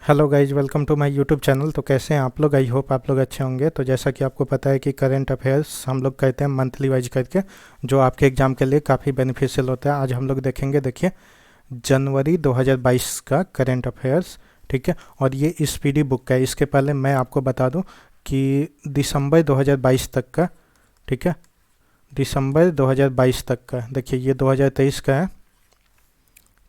Hello guys, welcome to my YouTube channel. तो कैसे हैं आप लोग? आई होप आप लोग अच्छे होंगे। तो जैसा कि आपको पता है कि करंट अफेयर्स हम लोग कहते हैं मंथली वाइज करके, जो आपके एग्जाम के लिए काफ़ी बेनिफिशियल होता है। आज हम लोग देखेंगे, देखिए, जनवरी 2022 का करंट अफेयर्स, ठीक है। और ये स्पीडी बुक का है। इसके पहले मैं आपको बता दूं कि दिसंबर 2022 तक का, ठीक है, दिसंबर 2022 तक का, देखिए ये 2023 का है,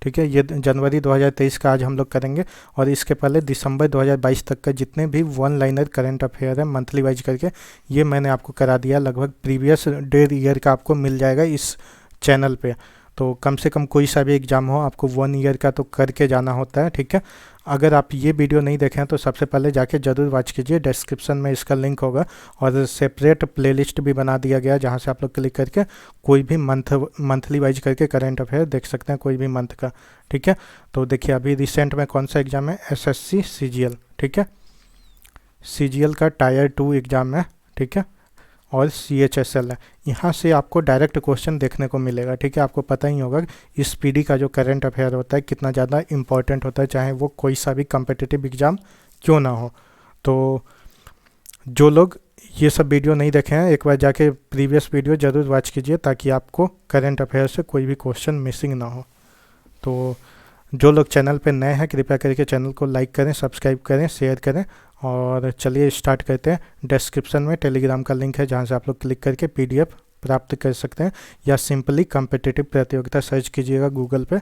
ठीक है। ये जनवरी 2023 का आज हम लोग करेंगे। और इसके पहले दिसंबर 2022 तक का जितने भी वन लाइनर करंट अफेयर है मंथली वाइज करके, ये मैंने आपको करा दिया। लगभग प्रीवियस डेढ़ ईयर का आपको मिल जाएगा इस चैनल पे। तो कम से कम कोई सा भी एग्ज़ाम हो, आपको वन ईयर का तो करके जाना होता है, ठीक है। अगर आप ये वीडियो नहीं देखें तो सबसे पहले जाके ज़रूर वॉच कीजिए, डिस्क्रिप्शन में इसका लिंक होगा। और सेपरेट प्लेलिस्ट भी बना दिया गया जहाँ से आप लोग क्लिक करके कोई भी मंथली वाइज करके करंट अफेयर देख सकते हैं, कोई भी मंथ का, ठीक है। तो देखिए, अभी रिसेंट में कौन सा एग्ज़ाम है? एसएससी सीजीएल, ठीक है। सीजीएल का टायर 2 एग्ज़ाम है, ठीक है। और सीएचएसएल है। यहाँ से आपको डायरेक्ट क्वेश्चन देखने को मिलेगा, ठीक है। आपको पता ही होगा कि स्पीडी का जो करंट अफेयर होता है कितना ज़्यादा इंपॉर्टेंट होता है, चाहे वो कोई सा भी कम्पिटिटिव एग्ज़ाम क्यों ना हो। तो जो लोग ये सब वीडियो नहीं देखे हैं, एक बार जाके प्रीवियस वीडियो ज़रूर वॉच कीजिए, ताकि आपको करंट अफेयर से कोई भी क्वेश्चन मिसिंग ना हो। तो जो लोग चैनल पे नए हैं, कृपया करके चैनल को लाइक करें, सब्सक्राइब करें, शेयर करें। और चलिए स्टार्ट करते हैं। डिस्क्रिप्शन में टेलीग्राम का लिंक है जहां से आप लोग क्लिक करके पीडीएफ प्राप्त कर सकते हैं, या सिंपली कम्पिटिटिव प्रतियोगिता सर्च कीजिएगा गूगल पे,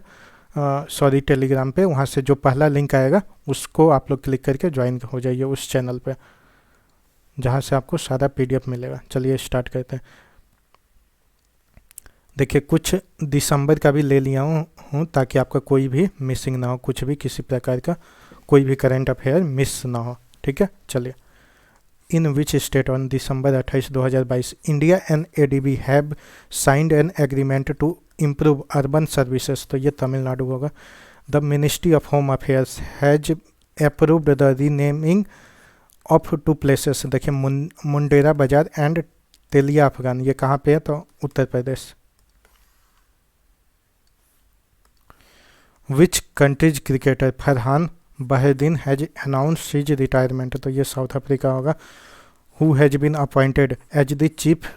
सॉरी टेलीग्राम पे। वहां से जो पहला लिंक आएगा उसको आप लोग क्लिक करके ज्वाइन हो जाइए उस चैनल पे, जहाँ से आपको सारा पीडीएफ मिलेगा। चलिए स्टार्ट करते हैं। देखिए, कुछ दिसंबर का भी ले लिया हूँ ताकि आपका कोई भी मिसिंग ना हो, कुछ भी किसी प्रकार का कोई भी करंट अफेयर मिस ना हो, ठीक है। चलिए, in which state on December 28, 2022 India and ADB have signed an agreement to improve urban services? तो ये तमिलनाडु होगा। The ministry of home affairs has approved the renaming of two places. देखिए, मुंडेरा बाजार एंड तेलिया अफगान, ये कहाँ पे है? तो Uttar Pradesh. Which countries cricketer Farhaan Behardien has announced his retirement? तो ये साउथ अफ्रीका होगा। Who has been appointed as the chief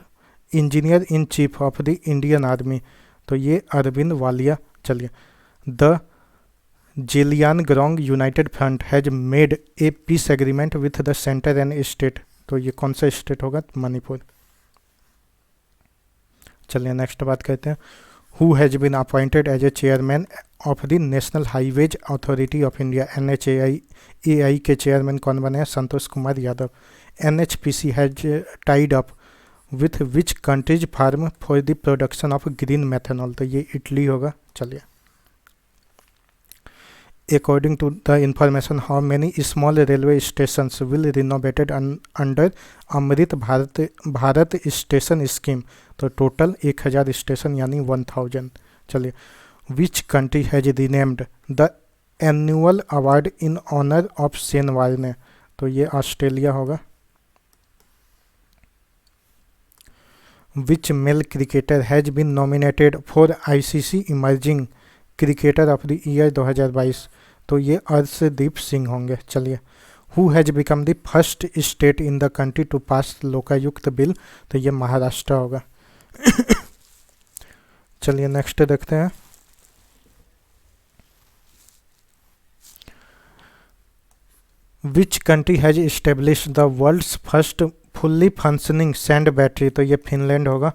engineer in chief of the Indian Army? तो ये अरविंद वालिया। चलिए, the Zeliangrong United Front has made a peace agreement with the centre and state? तो ये कौन सा स्टेट होगा? मणिपुर। चलिए नेक्स्ट बात करते हैं। Who has been appointed as a chairman of the National Highways Authority of India? NHAI के चेयरमैन कौन बने हैं? Santosh Kumar Yadav. NHPC has tied up with which countries firm for the production of green methanol? तो ये Italy होगा। चलिए, according to the information, how many small railway stations will renovated under Amrit Bharat station scheme? तो total 1000 station, यानी 1000। चलिए, which country has renamed the annual award in honour of Shane Warne? तो ये Australia होगा। Which male cricketer has been nominated for ICC emerging cricketer of the year 2022? तो ये अर्शदीप सिंह होंगे। चलिए, who has become the first state in the country to pass Lokayukta bill? तो ये महाराष्ट्र होगा। चलिए नेक्स्ट देखते हैं। Which country has establish the world's first fully functioning sand battery? तो ये फिनलैंड होगा।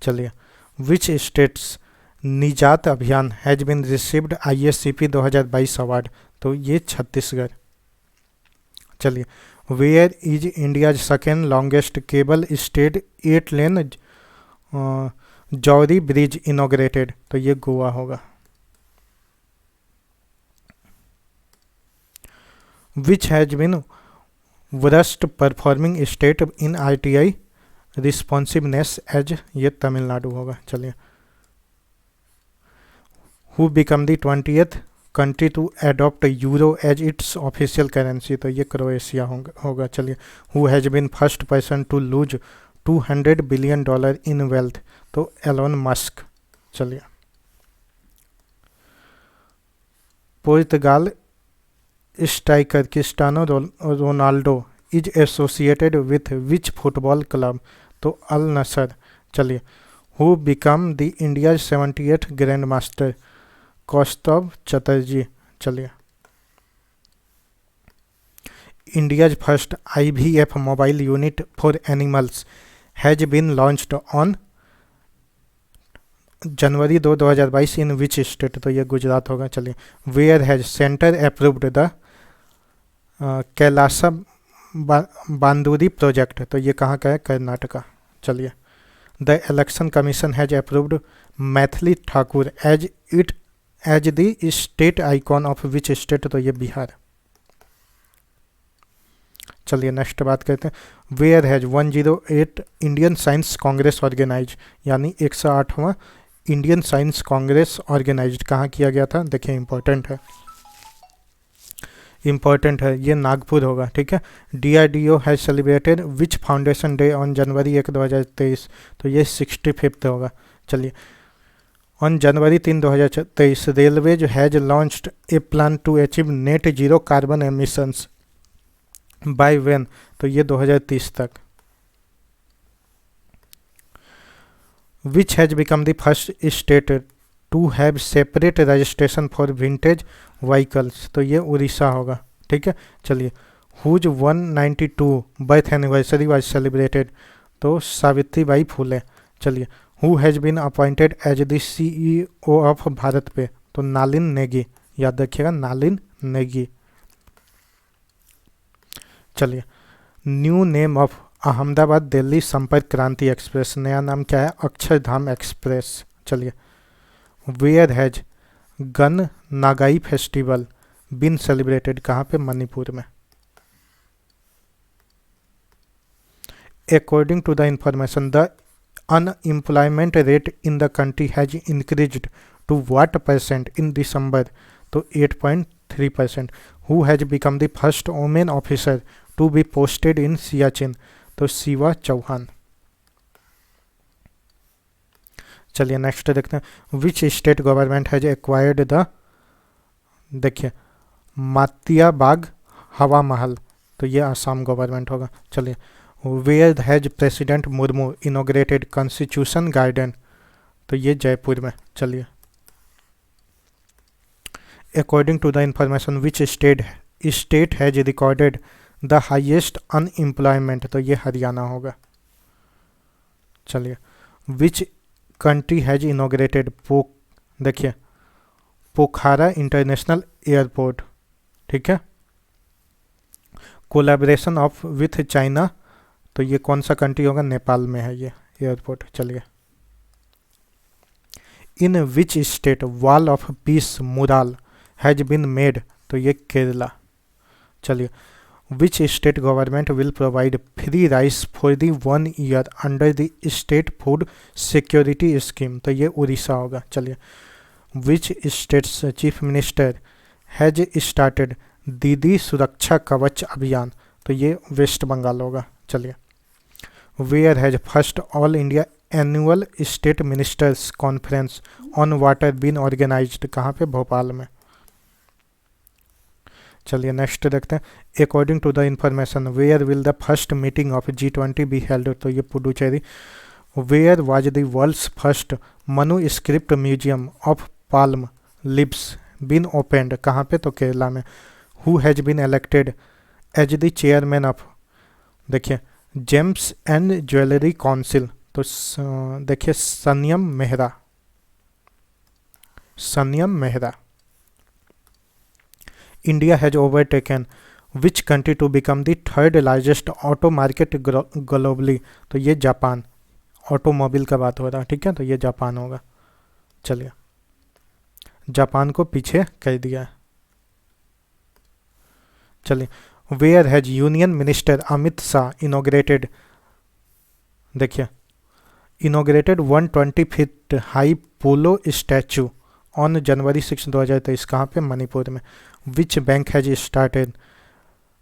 चलिए, which states Nijat Abhiyan has been received ISCP 2022 award? तो ये छत्तीसगढ़। चलिए, where is India's second longest cable stayed 8 lane Zuari bridge inaugurated? तो ये गोवा होगा। Which has been worst performing state in RTI responsiveness as? ये तमिलनाडु होगा। चलिए, who become the 20th country to adopt euro as its official currency? तो ये Croatia होगा। चलिए, who has been first person to lose $200 billion in wealth? तो Elon Musk. चलिए, Portugal striker Cristiano Ronaldo is associated with which football club? तो Al Nassr. चलिए, who become the India 78th grand master? Kaustav Chatterjee. चलिए, India's first IVF mobile unit for animals has been launched on January 2 2022 in which state? तो ये गुजरात होगा। चलिए, where has centre approved the Kalasa Banduri project? तो ये कहाँ का है? कर्नाटका। चलिए, the Election Commission has approved Maithili Thakur as the state icon of which state? तो ये बिहार। चलिए, नेक्स्ट बात करते हैं। Where has 108 Indian Science Congress organise? यानी 108वां इंडियन साइंस कांग्रेस ऑर्गेनाइज्ड कहाँ किया गया था? देखिए, इंपॉर्टेंट है, ये नागपुर होगा। ठीक है। DRDO has celebrated which foundation day on January 1 2023? तो ये 65th होगा। चलिए, on January 3 2023 railways has launched a plan to achieve net zero carbon emissions by when? तो ये 2030 तक। Which has become the first state to have separate registration for vintage vehicles? तो ये उड़ीसा होगा। ठीक है। चलिए, whose 192 birth anniversary was celebrated? तो सावित्री बाई फुले। चलिए, who has been appointed as the CEO of BharatPe? तो नालिन नेगी। याद रखिएगा, नालिन नेगी। चलिए, new name of Ahmedabad Delhi Sampark Kranti express, नया नाम क्या है? अक्षरधाम एक्सप्रेस। चलिए, where has Gaan Ngai festival been celebrated? कहाँ पे? मणिपुर में। According to the information the unemployment rate in the country has increased to what percent in December? तो 8.3%। Who has become the first women officer to be posted in Siachen? तो शिवा चौहान। चलिए, next देखते हैं। Which state government has acquired the, देखिए, मातिया बाग हवा महल? तो ये Assam government होगा। चलिए, where has president Murmu inaugurated constitution garden? तो ये जयपुर में। चलिए, according to the information which state has recorded the highest unemployment? तो ये हरियाणा होगा। चलिए, विच कंट्री हैज इनोग्रेटेड देखिए, पोखरा इंटरनेशनल एयरपोर्ट? ठीक है। Collaboration of with China? तो ये कौन सा कंट्री होगा? नेपाल में है ये एयरपोर्ट। चलिए, in which state wall of peace mural has been made? तो ये केरला। चलिए, which state government will provide free rice for the 1 year under the state food security scheme? तो ये उड़ीसा होगा। चलिए, which states chief minister has started Didi Suraksha कवच अभियान? तो ये वेस्ट बंगाल होगा। चलिए, where has first all India annual state ministers conference on water been organised? कहाँ पे? भोपाल में। चलिए, नेक्स्ट देखते हैं। According to the information where will the first meeting of G20 be held? तो ये Puducherry. Where was the world's first manuscript museum of palm leaves been opened? कहाँ पे? तो केरला में। Who has been elected as the chairman of, देखिए, gems and jewellery council? तो देखिए, Saniyam Mehra. India has overtaken which country to become the third largest auto market globally? तो ये Japan. Automobile का बात हो रहा है। ठीक है, तो ये जापान होगा। चलिए, जापान को पीछे कर दिया है। चलिए, where has union minister Amit Shah inaugurated, देखिए, inaugurated 120 feet high polo statue on January 6 2023? कहाँ पे? मणिपुर में। विच बैंक हैज स्टार्टेड,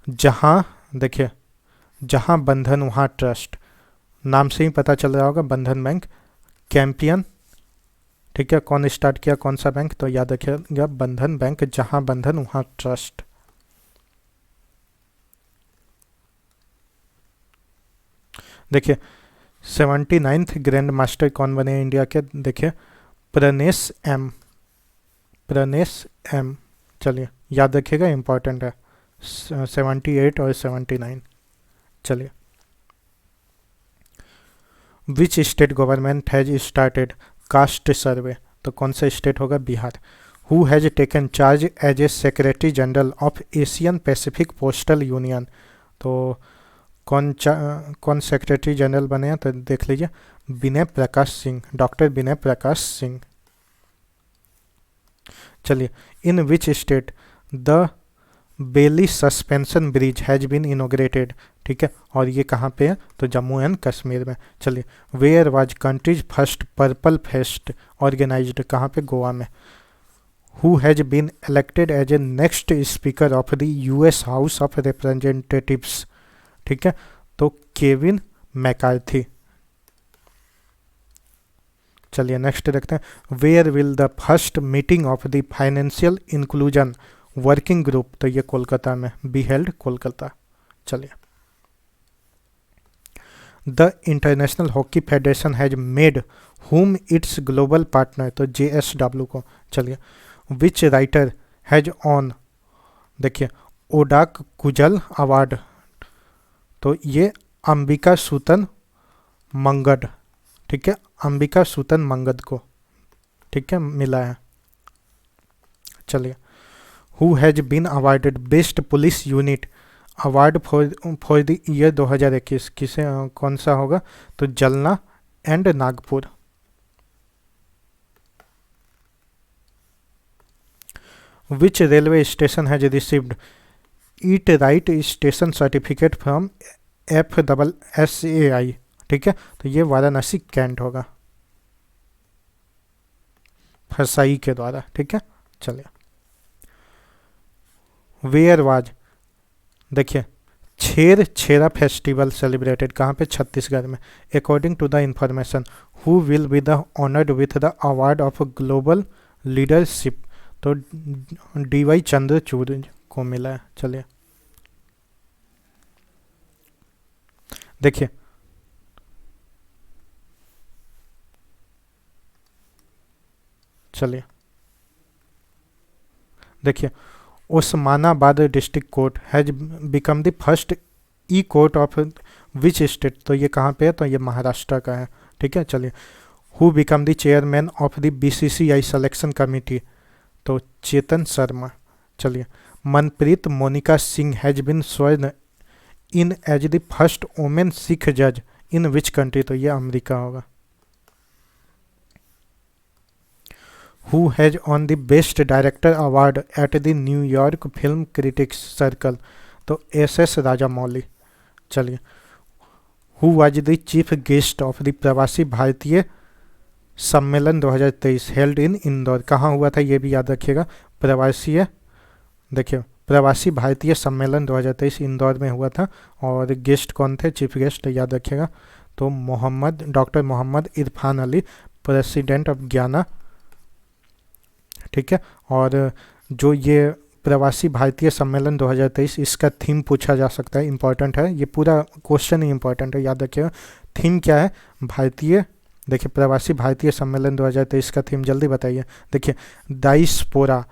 जहाँ, देखिए, जहाँ बंधन वहाँ ट्रस्ट? नाम से ही पता चल रहा होगा, बंधन बैंक। कैंपियन? ठीक है, कौन स्टार्ट किया, कौन सा बैंक? तो याद रखिएगा, बंधन बैंक। जहाँ बंधन वहाँ ट्रस्ट। देखिए 79th ग्रैंड मास्टर कौन बने इंडिया के, देखिए प्रनेश एम, प्रनेश एम। चलिए याद रखिएगा, इंपॉर्टेंट है 78 और 79। चलिए which state government has started caste survey, तो कौन सा स्टेट होगा, Bihar. Who has taken charge as a secretary general of Asian Pacific postal union, तो कौन सेक्रेटरी जनरल बने हैं, तो देख लीजिए विनय प्रकाश सिंह, डॉक्टर विनय प्रकाश सिंह। चलिए in which state the Bailey suspension bridge has been inaugurated, ठीक है, और ये कहाँ पे है, तो जम्मू एंड कश्मीर में। चलिए where was country's first purple fest organised, कहाँ पे, गोवा में। Who has been elected as a next speaker of the US House of Representatives, ठीक है, तो केविन मैकार्थी। चलिए नेक्स्ट देखते हैं, where will the first meeting of the financial inclusion working group, तो ये कोलकाता में बी हेल्ड, कोलकाता। चलिए the international hockey federation has made whom its global partner, तो JSW को। चलिए विच राइटर हैज ऑन, देखिए ओडाक कुजल अवार्ड, तो ये अंबिका सुतन मंगड, ठीक है, अंबिका सुतन मंगद को, ठीक है, मिला है। चलिए who has been awarded best police unit award for the year 2021, किसे कौन सा होगा, तो Jalna and Nagpur. Which railway station has received eat right station certificate from FSSAI, ठीक है, तो ये वाराणसी कैंट होगा, फसाई के द्वारा, ठीक है। चलिए वेयर वाज, देखिए छेर छेरा फेस्टिवल सेलिब्रेटेड, कहाँ पे, छत्तीसगढ़ में। According to the information who will be the honoured with the award of global leadership, तो DY चंद्रचूड़ को मिला है। चलिए देखिए चलिए देखिए Osmanabad district court has become the first e court of which state, तो ये कहाँ पे है, तो ये महाराष्ट्र का है, ठीक है। चलिए who become the chairman of the BCCI selection committee, तो चेतन शर्मा। चलिए Manpreet Monika Singh has been sworn in as the first women Sikh जज इन विच कंट्री, तो ये अमेरिका होगा। Who has won the Best Director Award at the New York Film Critics Circle, तो SS Rajamouli. चलिए Who was the Chief Guest of the प्रवासी भारतीय सम्मेलन 2023 held in Indore, कहाँ हुआ था, ये भी याद रखिएगा, देखिए प्रवासी भारतीय सम्मेलन 2023 इंदौर में हुआ था, और गेस्ट कौन थे, चीफ गेस्ट याद रखिएगा, तो doctor Mohammad Irfan Ali, president of Guyana, ठीक है। और जो ये प्रवासी भारतीय सम्मेलन 2023, इसका थीम पूछा जा सकता है, इंपॉर्टेंट है, ये पूरा क्वेश्चन ही इंपॉर्टेंट है, याद रखिएगा। थीम क्या है, भारतीय, देखिए प्रवासी भारतीय सम्मेलन 2023 का थीम जल्दी बताइए, देखिए diaspora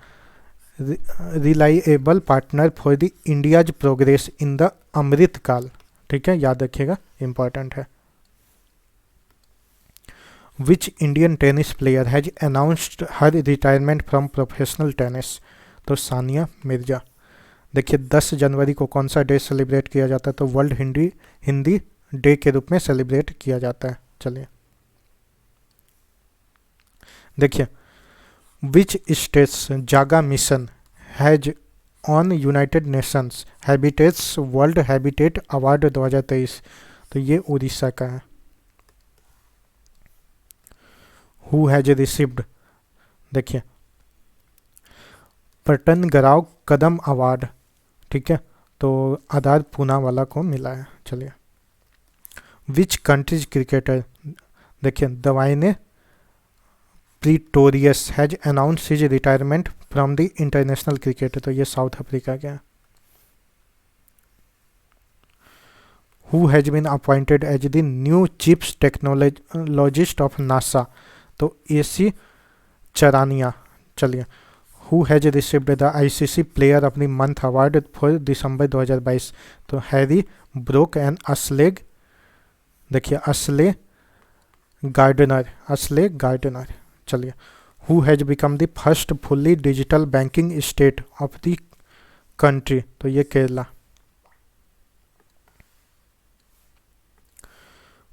reliable partner for the India's progress in the Amrit Kaal, ठीक है, याद रखिएगा, इंपॉर्टेंट है। Which Indian tennis player has announced her retirement from professional tennis, तो सानिया मिर्जा। देखिए 10 जनवरी को कौन सा डे सेलिब्रेट किया जाता है, तो वर्ल्ड हिंदी डे के रूप में सेलिब्रेट किया जाता है। चलिए देखिए विच स्टेट्स जागा mission has on United Nations habitats world habitat award 2023, तो ये उड़ीसा का है। हु हैज रिसीव्ड, देखिए पटनगराव कदम अवार्ड, ठीक है, तो आधार पूना वाला को मिला है। चलिए विच कंट्रीज क्रिकेटर, देखिए Dwaine Pretorius has announce his retirement from the international cricket, तो ये साउथ अफ्रीका का है। Who has been appointed as the new chief technologist of NASA, तो एसी चरानिया। चलिए, who has received the ICC player of the month award for December 2022, तो Harry Brook and Ashleigh, देखिए Ashleigh Gardner. चलिए, who has become the first fully digital banking state of the country, तो ये Kerala.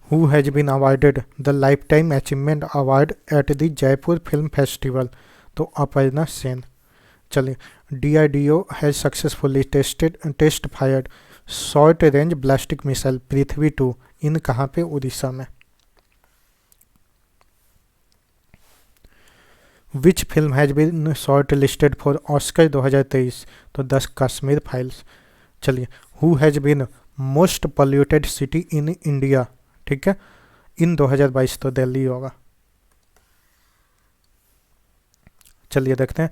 Who has been awarded the life time achievement award at the Jaipur film festival, तो अपर्णा सेन। चलिए, DRDO has successfully test fired short range ballistic missile Prithvi 2 in कहाँ पे, उड़ीसा में। Which film has been short listed for Oscar 2023, तो 10 कश्मीर फाइल्स। चलिए, who has been most polluted city in India, ठीक है, इन 2022, तो दिल्ली होगा। चलिए देखते हैं,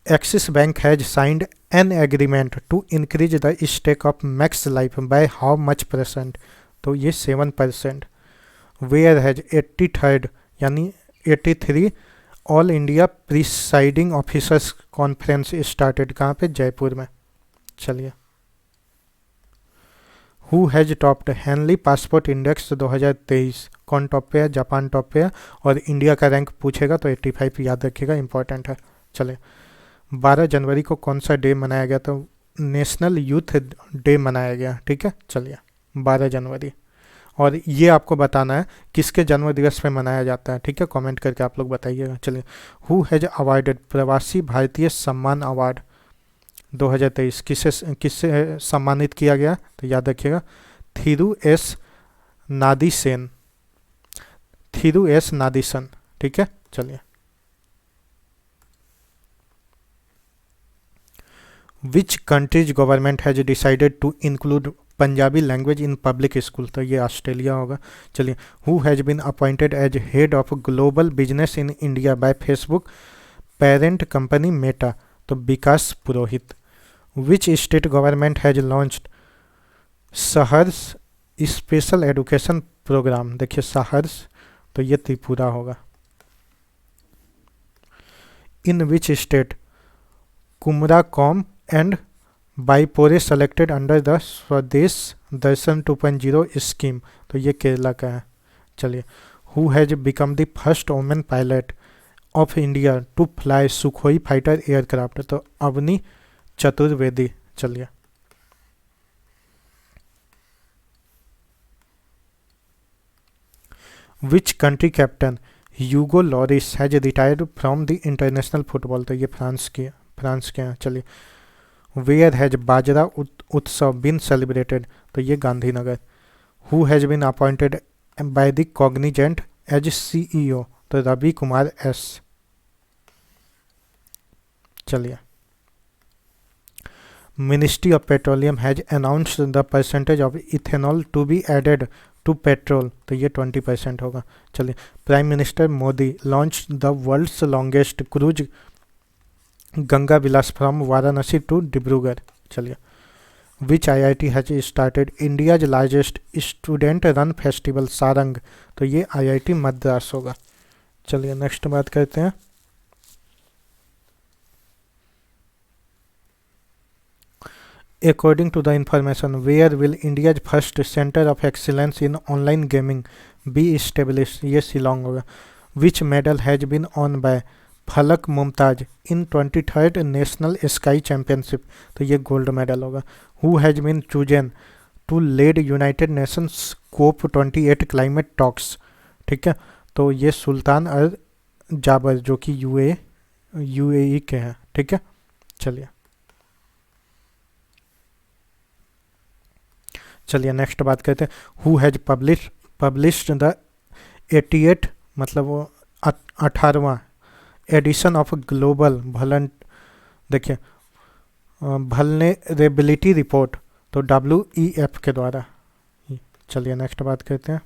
Axis Bank has signed an agreement to increase the stake of Max Life by how much %, तो ये 7%। वेयर हैज 83rd यानी 83 all India presiding officers conference started, कहाँ पे, जयपुर में। चलिए, who has topped Henley passport index 2023, कौन top पे है, जापान टॉप पे है, और इंडिया का रैंक पूछेगा तो 85 याद रखिएगा, इंपॉर्टेंट है। चलिए, 12 जनवरी को कौन सा डे मनाया गया, तो नेशनल यूथ डे मनाया गया, ठीक है। चलिए, 12 जनवरी, और ये आपको बताना है किसके जन्म दिवस पे मनाया जाता है, ठीक है, कमेंट करके आप लोग बताइएगा। चलिए, हु हैज अवार्डेड प्रवासी भारतीय सम्मान अवार्ड 2023, किससे सम्मानित किया गया, तो याद रखिएगा थिरू एस नादीसन, ठीक है। चलिए, which countries government has decided to include Punjabi language in public school, तो ये ऑस्ट्रेलिया होगा। चलिए, who has been appointed as head of global business in India by Facebook parent company Meta, तो Vikas Purohit. Which state government has launched Saharsh special education program, देखिए सहर्स, तो ये त्रिपुरा होगा। In which state Kumarakom and Beypore selected under the Swadesh Darshan 2.0 scheme, तो ये केरला का है। चलिए, who has become the first women pilot of India to fly Sukhoi fighter aircraft, तो अवनी चतुर्वेदी। चलिए, which country captain Hugo Lloris has retired from the international football, तो ये France के हैं। चलिए, वेयर हैज बाजरा उत्सव बीन सेलिब्रेटेड, तो ये Gandhinagar. Who has been appointed by the Cognizant as CEO, तो रवि कुमार S। चलिए, ministry of petroleum has announced the percentage of ethanol to be added to petrol, तो ये 20% होगा। चलिए, prime minister Modi launch the world's longest cruise Ganga Vilas from Varanasi to Dibrugarh. चलिए, which IIT has started India's largest student run festival Saarang, तो ये IIT Madras होगा। चलिए, next बात करते हैं, according to the information where will India's first center of excellence in online gaming be established, ये शिलोंग होगा। which medal has been won by Falak Mumtaz in 23rd national ski championship, तो ये गोल्ड मेडल होगा। Who has been chosen to lead United Nations COP28 climate talks, ठीक है, तो ये सुल्तान अल जाबर जो कि UAE के हैं, ठीक है। चलिए नेक्स्ट बात करते हैं, हु हैज पब्लिश्ड द 88 मतलब वो 18वां edition of global vulnerability report, तो WEF के द्वारा। चलिए नेक्स्ट बात करते हैं,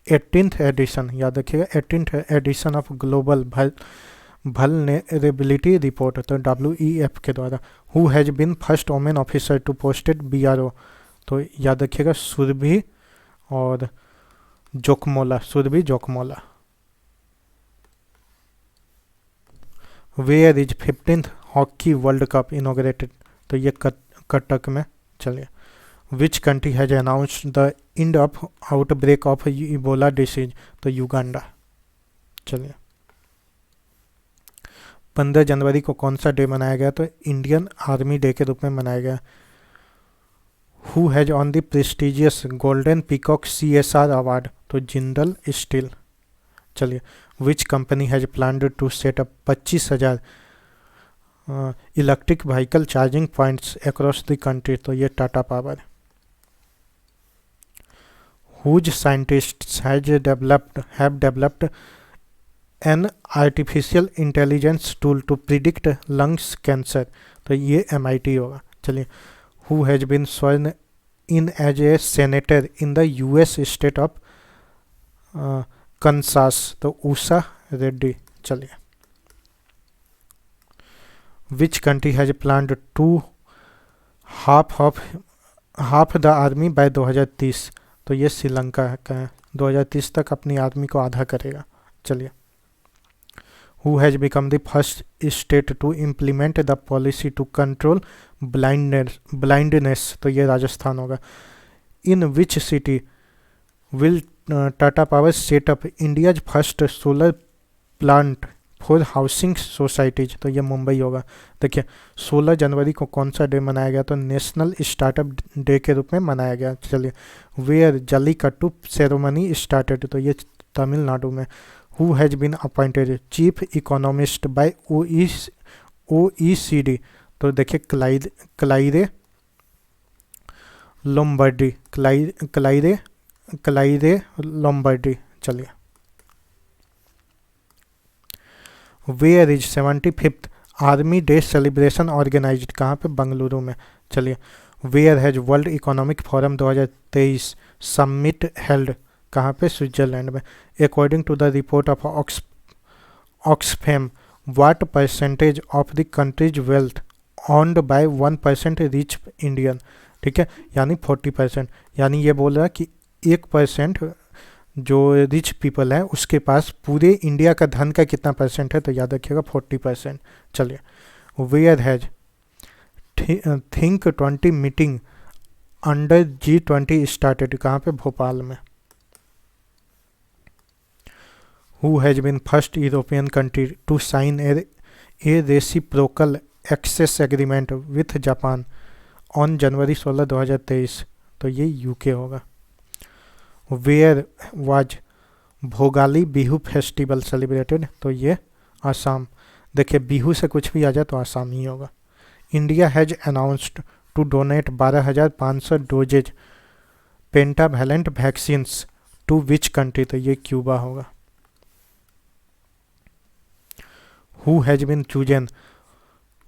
18th एडिशन, याद रखिएगा 18th edition of global vulnerability report, तो WEF के द्वारा। Who has been first women officer to posted BRO, तो याद रखिएगा सुरभि और Jakmola, Surbhi Jakmola. Where is 15th hockey world cup inaugurated, तो ये कटक में। चलिए, which country has announced the end of outbreak of Ebola disease, तो युगांडा। चलिए, 15 जनवरी को कौन सा डे मनाया गया, तो इंडियन आर्मी डे के रूप में मनाया गया। Who has on the prestigious golden peacock CSR award, तो जिंदल स्टील। चलिए, which company has planned to set up 25,000 electric vehicle charging points across the country, तो ये Tata power. Whose scientists have developed an artificial intelligence tool to predict lungs cancer, तो ये MIT होगा। चलिए, who has been sworn in as a senator in the US state of Kansas, तो उषा रेड्डी। चलिए, which country has planned to half the army by 2030, तो ये श्रीलंका का है, 2030 तक अपनी आर्मी को आधा करेगा। चलिए, who has become the first state to implement the policy to control blindness, तो ये राजस्थान होगा। In which city will Tata power set up India's first solar plant for housing societies, तो ये मुंबई होगा। देखिए, 16 जनवरी को कौन सा डे मनाया गया, तो नेशनल स्टार्टअप डे के रूप में मनाया गया। चलिए, वेयर जल्लीकट्टू सेरेमनी स्टार्टेड, तो ये तमिलनाडु में। Who has been appointed chief economist by OECD, तो देखिए क्लाइरे लोम्बार्डी, क्लाइरे लोम्बार्डी। चलिए, where is 75th army day celebration organised, कहाँ पे, बंगलुरु में। चलिए, where has world economic forum 2023 summit held, कहाँ पे, स्विट्जरलैंड में। According to the report of Oxfam, what percentage of the country's wealth owned by 1% rich Indian, ठीक है, यानी 40%, यानी ये बोल रहा है कि 1% जो रिच पीपल है उसके पास पूरे इंडिया का धन का कितना परसेंट है, तो याद रखिएगा 40%। चलिए, where has think 20 meeting under G20 started, कहाँ पे, भोपाल में। Who has been first European country to sign a reciprocal access agreement with Japan on January 16, 2023, तो ये UK होगा। Where was Bhogali Bihu festival celebrated, तो ये आसाम। देखिए, बिहू से कुछ भी आ जाए तो आसाम ही होगा। India has announced to donate 12,500 doses pentavalent vaccines to which country, तो ये क्यूबा होगा। Who has been chosen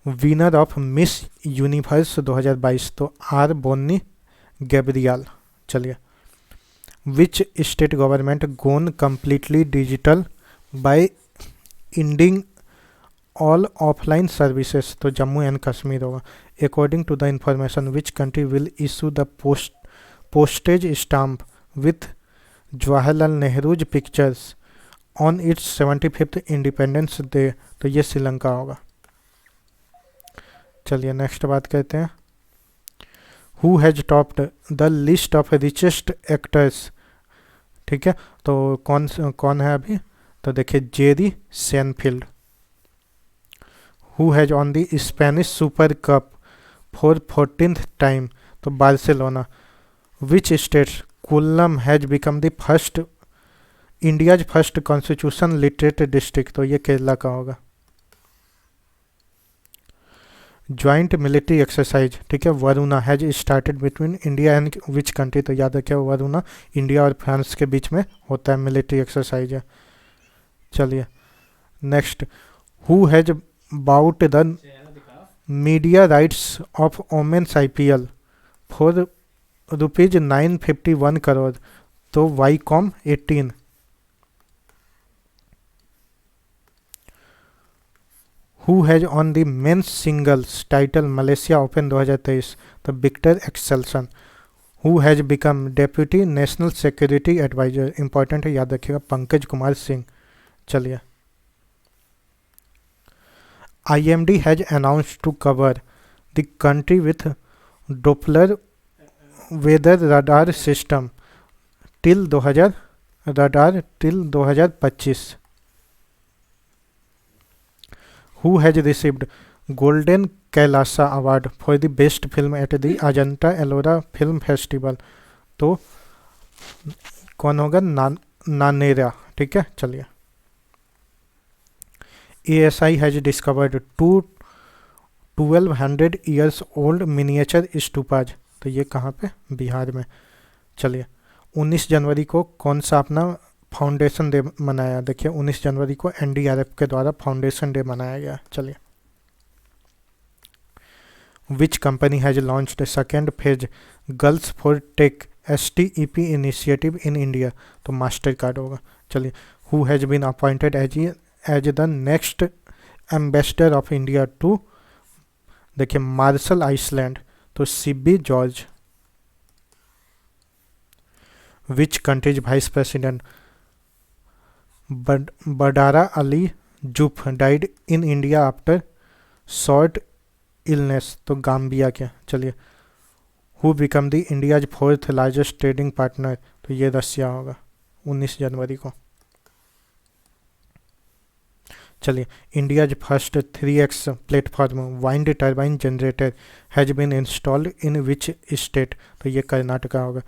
winner of Miss Universe 2022, तो आर बोन्नी गैब्रियल। चलिए, which state government gone completely digital by ending all offline services, तो Jammu and Kashmir होगा। According to the information, which country will issue the postage stamp with Jawaharlal Nehru's pictures on its 75th independence day, तो ये श्रीलंका होगा। चलिए, next बात करते हैं। Who has topped the list of richest actors, ठीक है, तो कौन है अभी, तो देखिए Jerry Seinfeld. Who has on the Spanish super cup for 14th time, तो Barcelona. Which states Kollam has become the first India's first constitution literate district, तो ये केरला का होगा। ज्वाइंट मिलिट्री एक्सरसाइज, ठीक है, Varuna has started between India and which country, तो याद रखिए वरुणा इंडिया और फ्रांस के बीच में होता है मिलिट्री एक्सरसाइज है। चलिए, next, who has bought the media rights of women's IPL for ₹951 crore, तो Viacom 18। Who has on the men's singles title Malaysia open 2023, तो Viktor Axelsen. Who has become deputy national security adviser, important है, याद रखिएगा, पंकज कुमार सिंह। चलिए, IMD has announced to cover the country with Doppler weather radar system till 2025। Who has received Golden Kailasa award for the best film at the Ajanta Ellora film festival, तो कौन होगा? नानेरा। ठीक है, चलिए। ASI has discovered 1200 years old miniature stupas, तो ये कहाँ पे? बिहार में। चलिए, 19 जनवरी को कौन सा अपना फाउंडेशन डे मनाया? देखिए, 19 जनवरी को NDRF के द्वारा फाउंडेशन डे मनाया गया। चलिए, which company has launched second phase girls for tech STEP initiative in India, तो मास्टर कार्ड होगा। चलिए, who has been appointed as the next ambassador of India to, देखिए, मार्शल आइसलैंड, तो CB George. Which countries vice president Badara Alieu Joof died in India after short illness, तो Gambia के। चलिए, who become the India's 4th largest trading partner, तो ये Russia होगा, 19 जनवरी को। चलिए, India's first 3x platform wind turbine generator has been installed in which state, तो ये कर्नाटका होगा।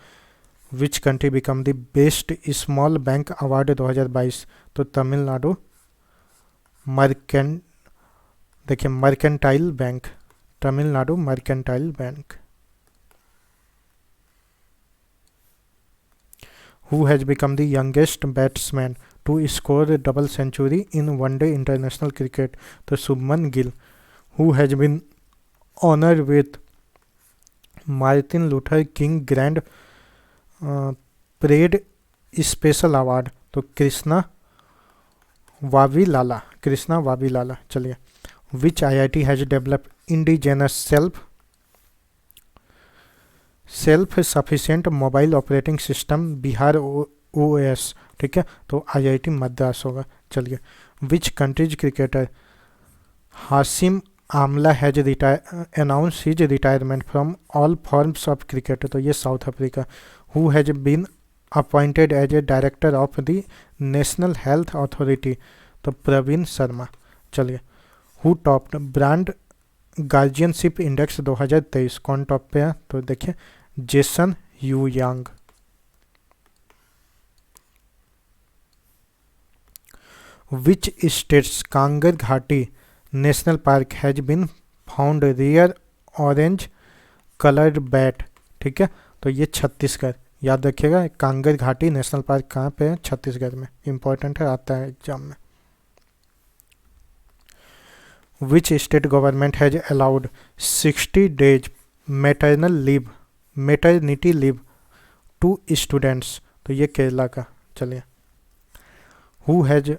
Which country become the best small bank award 2022, तो Tamil Nadu mercantile bank, Tamil Nadu mercantile bank. Who has become the youngest batsman to score double century in one day international cricket, तो Shubman Gill. Who has been honoured with Martin Luther King grand parade special award, तो कृष्णा वावीलाला। चलिए, which IIT has develop indigenous self sufficient mobile operating system Bihar OS, ठीक है, तो IIT Madras होगा। चलिए, which countries cricketer Hashim Amla has announce his retirement from all forms of cricket, तो ये South Africa. Who has been appointed as a director of the national health authority, तो प्रवीण शर्मा। चलिए, who topped brand guardianship index 2023, कौन top पे है? तो देखिए, Jason ह्यूयांग। Which states Kanger Ghati national park has been found rare orange coloured bat, ठीक है, तो ये छत्तीसगढ़। याद रखिएगा, कांगर घाटी नेशनल पार्क कहाँ पे है? छत्तीसगढ़ में। इंपॉर्टेंट है, आता है एग्जाम में। Which state government has allowed 60 days maternity leave to students, तो ये केरला का। चलिए, who has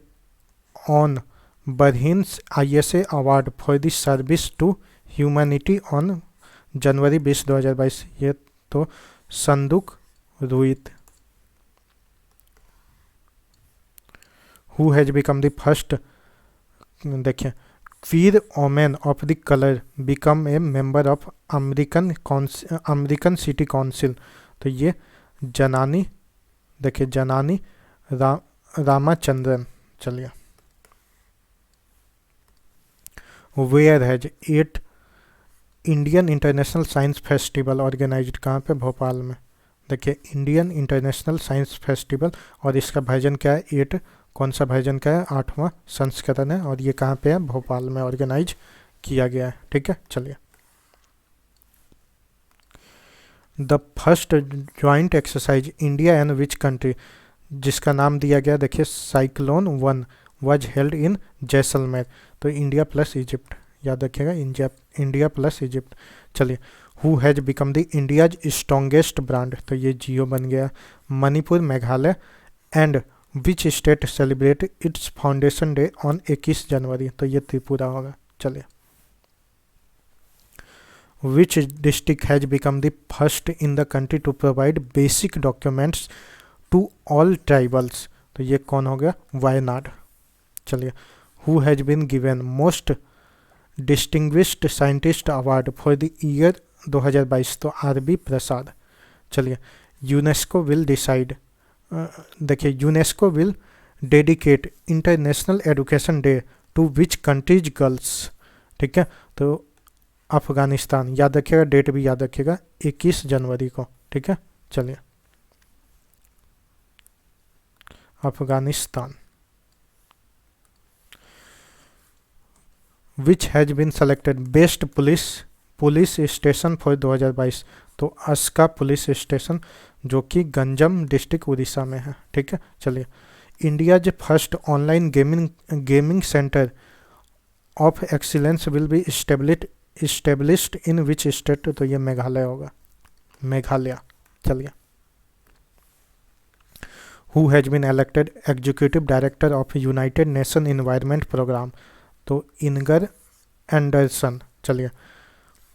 won Bahrain's ISA award for the service to humanity on January 20, 2022, ये तो Sanduk Ruit. Who has become the first, देखिए, queer women of the colour become a member of American city council, तो ये जनानी, देखिए, जनानी रामाचंद्रन। चलिए, where has 8 Indian international science festival organised, कहाँ पे? भोपाल में। देखिए, इंडियन इंटरनेशनल साइंस फेस्टिवल, और इसका वर्जन क्या है? 8। कौन सा वर्जन का है? 8वां संस्करण है, और ये कहाँ पे है? भोपाल में ऑर्गेनाइज किया गया है। ठीक है, चलिए। The first joint exercise India and which country, जिसका नाम दिया गया, देखिए, cyclone 1 was held in Jaisalmer, तो इंडिया प्लस इजिप्ट। याद रखिएगा, इंडिया प्लस इजिप्ट। चलिए, who has become the India's strongest brand, तो ये जियो बन गया। Manipur, Meghalaya and which state celebrate it's foundation day on 21 जनवरी, तो ये त्रिपुरा होगा। चलिए, which district has become the first in the country to provide basic documents to all tribals, तो ये कौन हो गया, वायनाड। चलिए, who has been given most distinguished scientist award for the year 2022, तो आर.बी. प्रसाद। चलिए, यूनेस्को विल डिसाइड, देखिए UNESCO will dedicate international education day to which countries girls, ठीक है, तो अफगानिस्तान, याद रखिएगा, डेट भी याद रखिएगा, 21 जनवरी को, ठीक है। चलिए, Afghanistan. Which has been selected best police station for 2022, तो अस्का पुलिस स्टेशन जो कि गंजम डिस्ट्रिक्ट उड़ीसा में है, ठीक है। चलिए, India's first online gaming centre of excellence will be established in which state, तो ये मेघालय होगा, मेघालय। चलिए, who has been elected executive director of United Nation environment programme, तो इनगर एंडरसन। चलिए,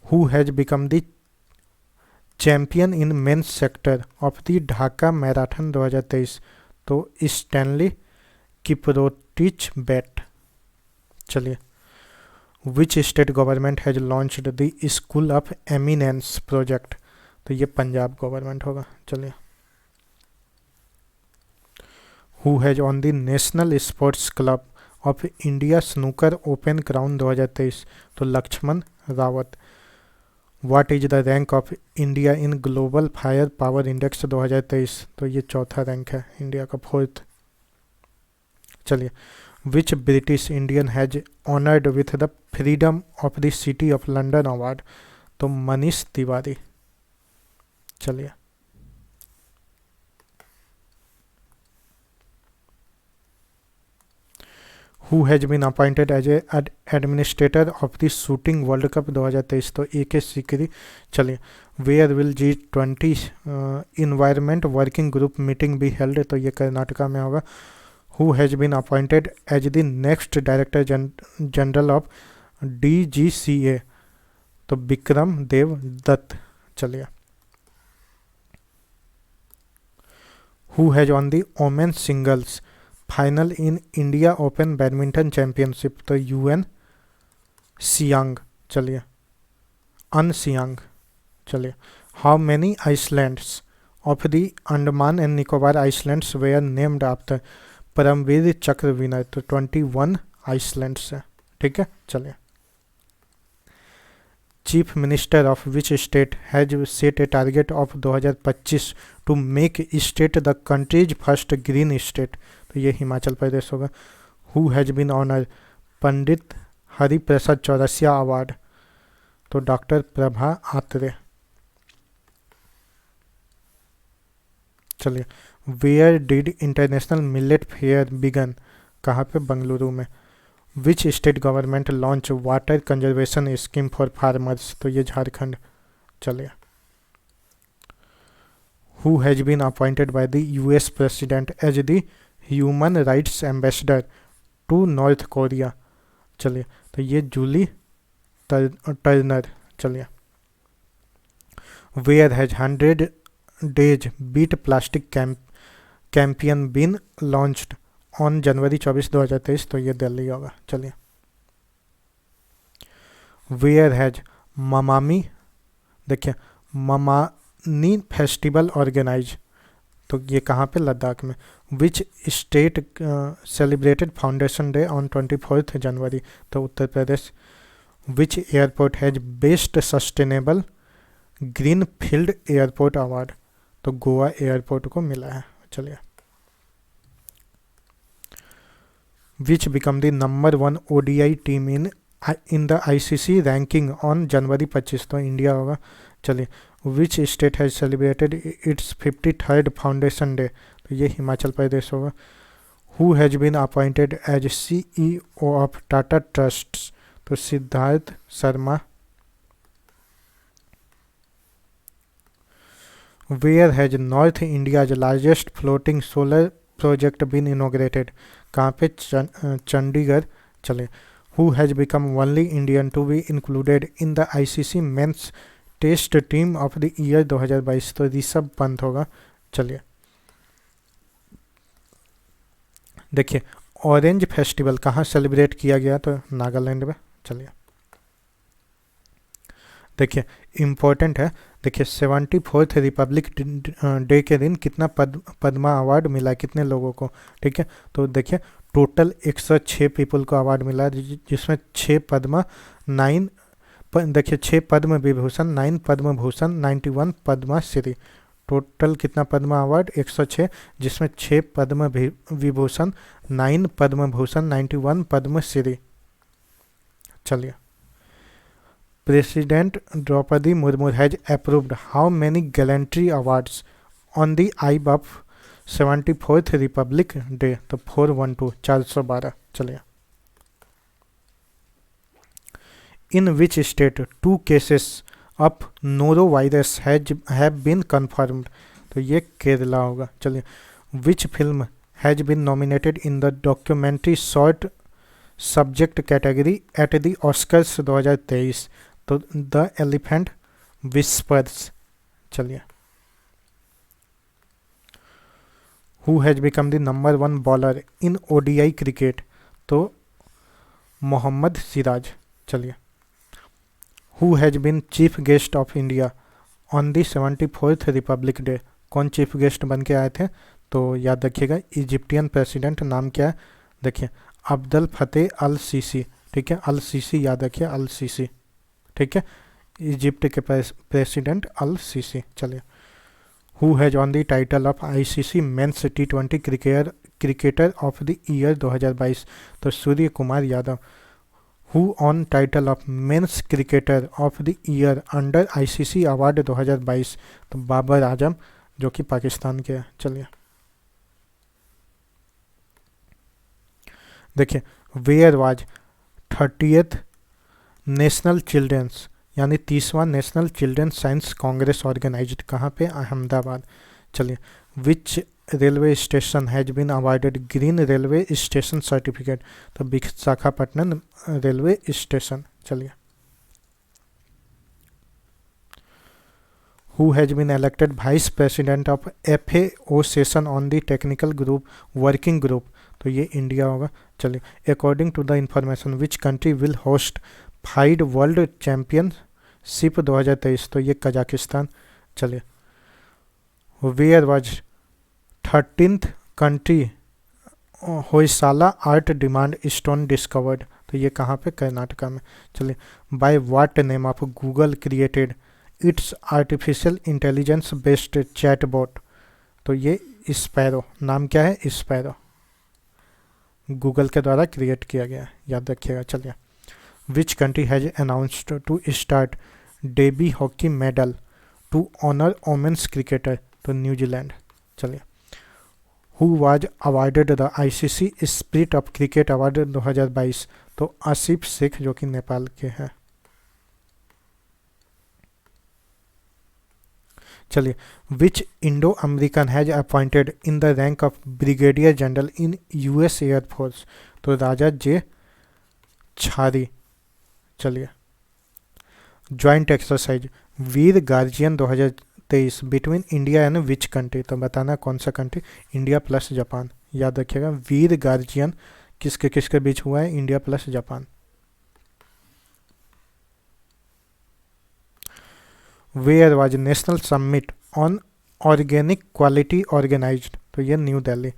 who has become the champion in men's sector of the Dhaka marathon 2023, तो Stanley Kiprotich Bet. चलिए, which state government has launched the school of eminence project, तो ये Punjab government होगा। चलिए, who has on the national sports club of India snooker open crown 2023, तो Lakshman Rawat. What is the rank of India in global fire power index 2023, तो ये चौथा rank है, India का 4th। चलिए, which British Indian has honoured with the freedom of the city of London award, तो मनीष तिवारी। चलिए, who has been appointed as administrator of the shooting world cup 2023, तो A K. Sikri. चलिए, where will G20 environment working group meeting be held, तो ये कर्नाटका में होगा। Who has been appointed as the next director general of DGCA, तो विक्रम देव दत्त। चलिए, who has on the women singles final in India open badminton championship, तो UN Seyoung. चलिए, An Seyoung. चलिए, how many islands of the Andaman and Nicobar islands were named after Paramvir Chakra winner, तो 21 islands है, ठीक है। चलिए, chief minister of which state has set a target of 2025 to make state the countries first green state, तो ये हिमाचल प्रदेश होगा। Who has been honour Pandit Hariprasad Chaurasia award, तो doctor Prabha Atre. चलिए, where did international millet fair begin, कहाँ पे, बंगलुरु में। Which state government launch water conservation scheme for farmers, तो ये झारखंड। चलिए, who has been appointed by the US president as the human rights ambassador to North Korea, चलिए, तो ये Julie Turner. चलिए, where has 100 days beat plastic campaign been launched on January 24, 2023, तो ये दिल्ली होगा। चलिए, वेयर हैज ममामी, देखिए ममानी फेस्टिवल ऑर्गेनाइज, तो ये कहाँ पे, लद्दाख में। Which state celebrated foundation day on 24 January, तो Uttar Pradesh. Which airport has best sustainable green field airport award, तो गोवा एयरपोर्ट को मिला है। चलिए, which become the number 1 ODI team in the ICC ranking on January 25, तो इंडिया होगा। चलिए, which state has celebrated its 53rd foundation day, तो ये हिमाचल प्रदेश होगा। Who has been appointed as CEO of Tata trusts, तो Siddharth Sharma. Where has North India's largest floating solar project been inaugurated, कहाँ पे, चंडीगढ़। चले, who has become only Indian to be included in the ICC men's test team of the year 2022, तो ऋषभ पंत होगा। चलिए देखिए orange festival कहाँ celebrate किया गया, तो नागालैंड में। चलिए देखिए इम्पोर्टेंट है, देखिए 74th रिपब्लिक डे के दिन कितना पद्मा अवार्ड मिला है कितने लोगों को, ठीक है। तो देखिए टोटल 106 पीपल को अवार्ड मिला है, जिसमें 6 पद्मा, 9 देखिए 6 पद्म विभूषण, 9 पद्म भूषण, 91 पद्मा श्री। टोटल कितना पद्मा अवार्ड 106, जिसमें 6 पद्म विभूषण, 9 पद्म भूषण, 91 पद्म श्री। चलिए President Draupadi Murmu has approved how many gallantry awards on the eve of 74th Republic Day, तो 412 412। चलिए In which state 2 cases of norovirus have been confirmed, तो ये केरला होगा। चलिए Which film has been nominated in the documentary short subject category at the Oscars 2023, तो the elephant whispers. चलिए who has become the number 1 bowler in ODI cricket, तो मोहम्मद सिराज। चलिए who has been chief guest of India on the 74th republic day, कौन chief guest बन के आए थे, तो याद रखिएगा इजिप्टियन प्रेसिडेंट, नाम क्या है, देखिए अब्दुल फतेह अल सीसी, ठीक है, अल सीसी याद रखिए, अल सीसी, ठीक है, इजिप्ट के प्रेसिडेंट अल सीसी। चलिए who has on the title of ICC men's T20 cricketer of the year 2022, तो Suryakumar Yadav. Who won title of men's cricketer of the year under ICC award 2022, तो बाबर आजम जो कि पाकिस्तान के हैं। चलिए देखिए where was 30th national childrens यानी 30वां national childrens science Congress organised, कहाँ पे, अहमदाबाद। चलिए which railway station has been awarded green railway station certificate, तो विशाखापट्टनम रेलवे स्टेशन। चलिए who has been elected vice president of FAO session on the technical group working group, तो ये India होगा। चलिए according to the information which country will host 5 world championship 2023, तो ये Kazakhstan. चलिए where was 13th country Hoysala art demand stone discovered, तो ये कहाँ पे, कर्नाटका में। चलिए by what name of Google created it's artificial intelligence based chatbot, तो ये स्पैरो, नाम क्या है, स्पैरो, गूगल के द्वारा क्रिएट किया गया, याद रखिएगा। चलिए which country has announced to start Debbie Hockley medal to honour women's cricketer, तो न्यूजीलैंड। चलिए who was awarded the ICC spirit of cricket award 2022, तो आसिफ शेख जो कि नेपाल के हैं। चलिए which Indo American has appointed in the rank of brigadier general in US air force, तो Raja J Chari. चलिए joint exercise Veer guardian 2023 between India and which country, तो बताना कौन सा कंट्री, इंडिया प्लस जापान, याद रखिएगा। वीर गार्जियन किसके किसके बीच हुआ है, India plus Japan. Where was national summit on organic quality organized, तो ये New Delhi.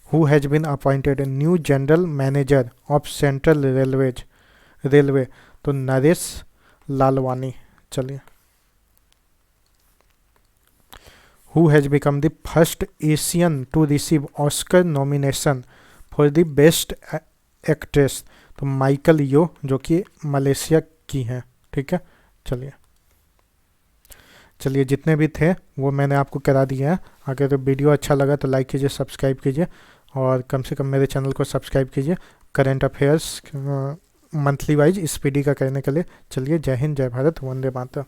Who has been appointed new general manager of central railway, तो नरेश लालवानी। चलिए who has become the first Asian to receive Oscar nomination for the best actress, तो Michael Yeoh जो कि Malaysia की हैं, ठीक है। चलिए जितने भी थे वो मैंने आपको करा दिए हैं। अगर वीडियो अच्छा लगा तो लाइक कीजिए, सब्सक्राइब कीजिए और कम से कम मेरे चैनल को सब्सक्राइब कीजिए current affairs monthly wise speedy का करने के लिए। चलिए जय हिंद, जय भारत, वंदे मातरम।